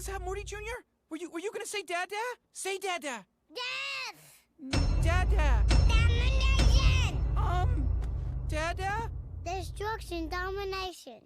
was that, Morty Jr.? Were you gonna say Dada? Say Dada. Death! Dada. Domination! Dada? Destruction, domination.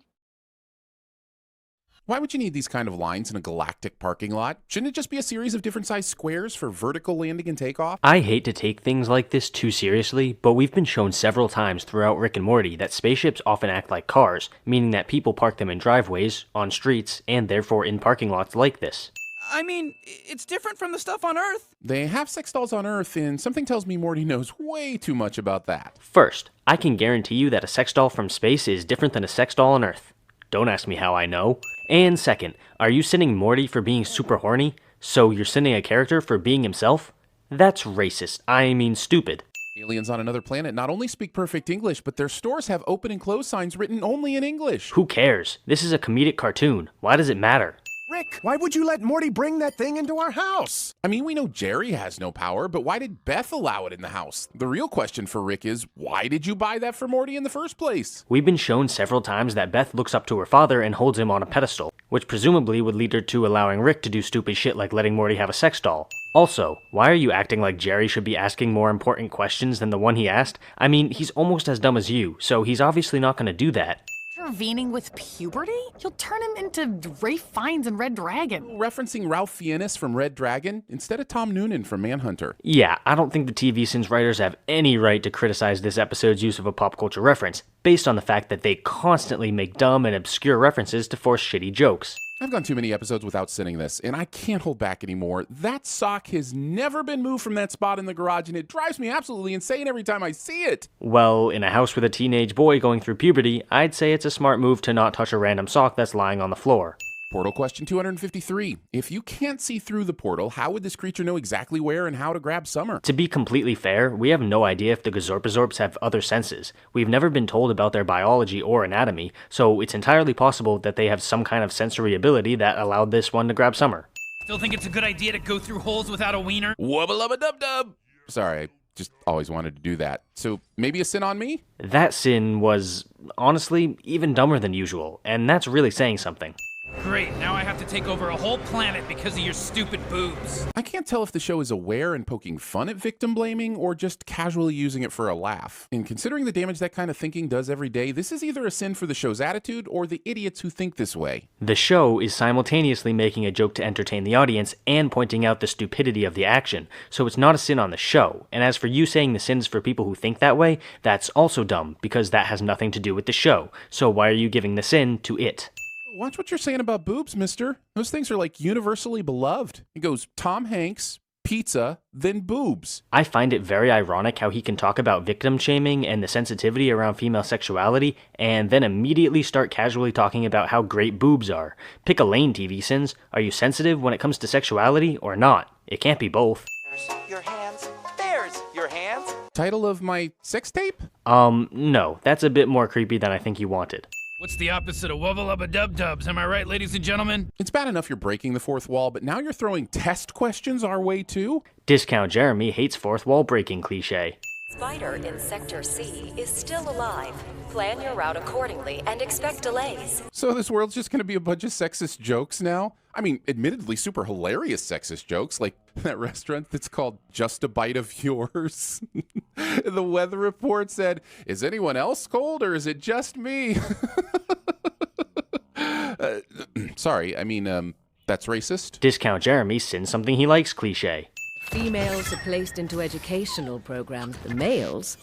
Why would you need these kind of lines in a galactic parking lot? Shouldn't it just be a series of different sized squares for vertical landing and takeoff? I hate to take things like this too seriously, but we've been shown several times throughout Rick and Morty that spaceships often act like cars, meaning that people park them in driveways, on streets, and therefore in parking lots like this. I mean, it's different from the stuff on Earth. They have sex dolls on Earth, and something tells me Morty knows way too much about that. First, I can guarantee you that a sex doll from space is different than a sex doll on Earth. Don't ask me how I know. And second, are you sinning Morty for being super horny? So you're sinning a character for being himself? That's racist. I mean stupid. Aliens on another planet not only speak perfect English, but their stores have open and close signs written only in English. Who cares? This is a comedic cartoon. Why does it matter? Rick, why would you let Morty bring that thing into our house? I mean, we know Jerry has no power, but why did Beth allow it in the house? The real question for Rick is, why did you buy that for Morty in the first place? We've been shown several times that Beth looks up to her father and holds him on a pedestal, which presumably would lead her to allowing Rick to do stupid shit like letting Morty have a sex doll. Also, why are you acting like Jerry should be asking more important questions than the one he asked? I mean, he's almost as dumb as you, so he's obviously not gonna do that. Intervening with puberty? You'll turn him into Ralph Fiennes and Red Dragon. Referencing Ralph Fiennes from Red Dragon instead of Tom Noonan from Manhunter. Yeah, I don't think the TV Sins writers have any right to criticize this episode's use of a pop culture reference, based on the fact that they constantly make dumb and obscure references to force shitty jokes. I've gone too many episodes without sinning this, and I can't hold back anymore. That sock has never been moved from that spot in the garage, and it drives me absolutely insane every time I see it. Well, in a house with a teenage boy going through puberty, I'd say it's a smart move to not touch a random sock that's lying on the floor. Portal question 253. If you can't see through the portal, how would this creature know exactly where and how to grab Summer? To be completely fair, we have no idea if the Gazorpazorps have other senses. We've never been told about their biology or anatomy, so it's entirely possible that they have some kind of sensory ability that allowed this one to grab Summer. Still think it's a good idea to go through holes without a wiener? Wubba-lubba-dub-dub! Sorry, I just always wanted to do that. So maybe a sin on me? That sin was, honestly, even dumber than usual, and that's really saying something. Great, now I have to take over a whole planet because of your stupid boobs. I can't tell if the show is aware and poking fun at victim blaming or just casually using it for a laugh. And considering the damage that kind of thinking does every day, this is either a sin for the show's attitude or the idiots who think this way. The show is simultaneously making a joke to entertain the audience and pointing out the stupidity of the action, so it's not a sin on the show. And as for you saying the sin's for people who think that way, that's also dumb, because that has nothing to do with the show. So why are you giving the sin to it? Watch what you're saying about boobs, mister. Those things are like universally beloved. It goes Tom Hanks, pizza, then boobs. I find it very ironic how he can talk about victim shaming and the sensitivity around female sexuality, and then immediately start casually talking about how great boobs are. Pick a lane, TV Sins. Are you sensitive when it comes to sexuality or not? It can't be both. There's your hands. There's your hands. Title of my sex tape? No. That's a bit more creepy than I think you wanted. What's the opposite of wubba-lubba-dub-dubs? Am I right, ladies and gentlemen? It's bad enough you're breaking the fourth wall, but now you're throwing test questions our way too? Discount Jeremy hates fourth wall breaking cliche. Spider in Sector C is still alive. Plan your route accordingly and expect delays. So this world's just gonna be a bunch of sexist jokes now? I mean, admittedly super hilarious sexist jokes, like that restaurant that's called Just a Bite of Yours. The weather report said, is anyone else cold or is it just me? Sorry, I mean, that's racist. Discount Jeremy sins something he likes cliche. Females are placed into educational programs. The males,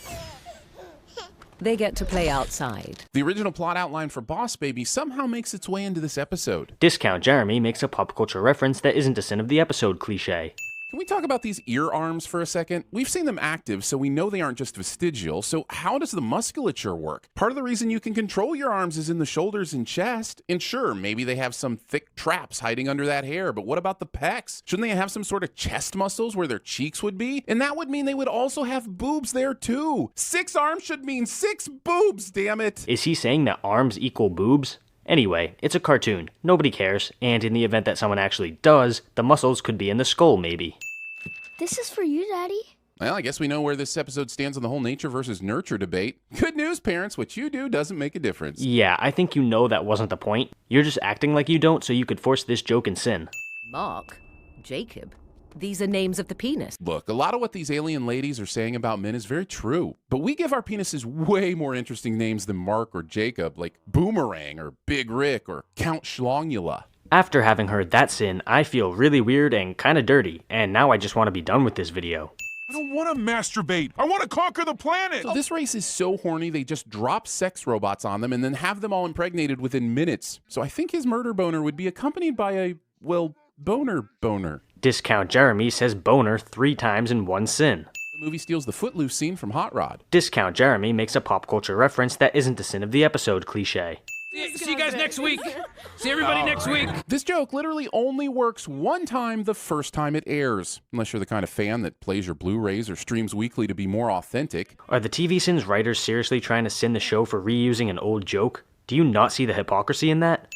they get to play outside. The original plot outline for Boss Baby somehow makes its way into this episode. Discount Jeremy makes a pop culture reference that isn't a sin of the episode cliche. Can we talk about these ear arms for a second? We've seen them active, so we know they aren't just vestigial, so how does the musculature work? Part of the reason you can control your arms is in the shoulders and chest. And sure, maybe they have some thick traps hiding under that hair, but what about the pecs? Shouldn't they have some sort of chest muscles where their cheeks would be? And that would mean they would also have boobs there too. 6 arms should mean 6 boobs, damn it! Is he saying that arms equal boobs? Anyway, it's a cartoon, nobody cares, and in the event that someone actually does, the muscles could be in the skull maybe. This is for you, Daddy. Well, I guess we know where this episode stands on the whole nature versus nurture debate. Good news, parents, what you do doesn't make a difference. Yeah, I think you know that wasn't the point. You're just acting like you don't so you could force this joke and sin. Mark, Jacob. These are names of the penis. Look, a lot of what these alien ladies are saying about men is very true, but we give our penises way more interesting names than Mark or Jacob, like Boomerang or Big Rick or Count Schlongula. After having heard that sin, I feel really weird and kinda dirty, and now I just want to be done with this video. I don't want to masturbate. I want to conquer the planet. So this race is so horny, they just drop sex robots on them and then have them all impregnated within minutes. So I think his murder boner would be accompanied by a, well, boner. Discount Jeremy says boner 3 times in one sin. The movie steals the Footloose scene from Hot Rod. Discount Jeremy makes a pop culture reference that isn't the sin of the episode cliche. See you guys next week. See everybody next week. This joke literally only works one time the first time it airs, unless you're the kind of fan that plays your Blu-rays or streams weekly to be more authentic. Are the TV Sins writers seriously trying to sin the show for reusing an old joke? Do you not see the hypocrisy in that?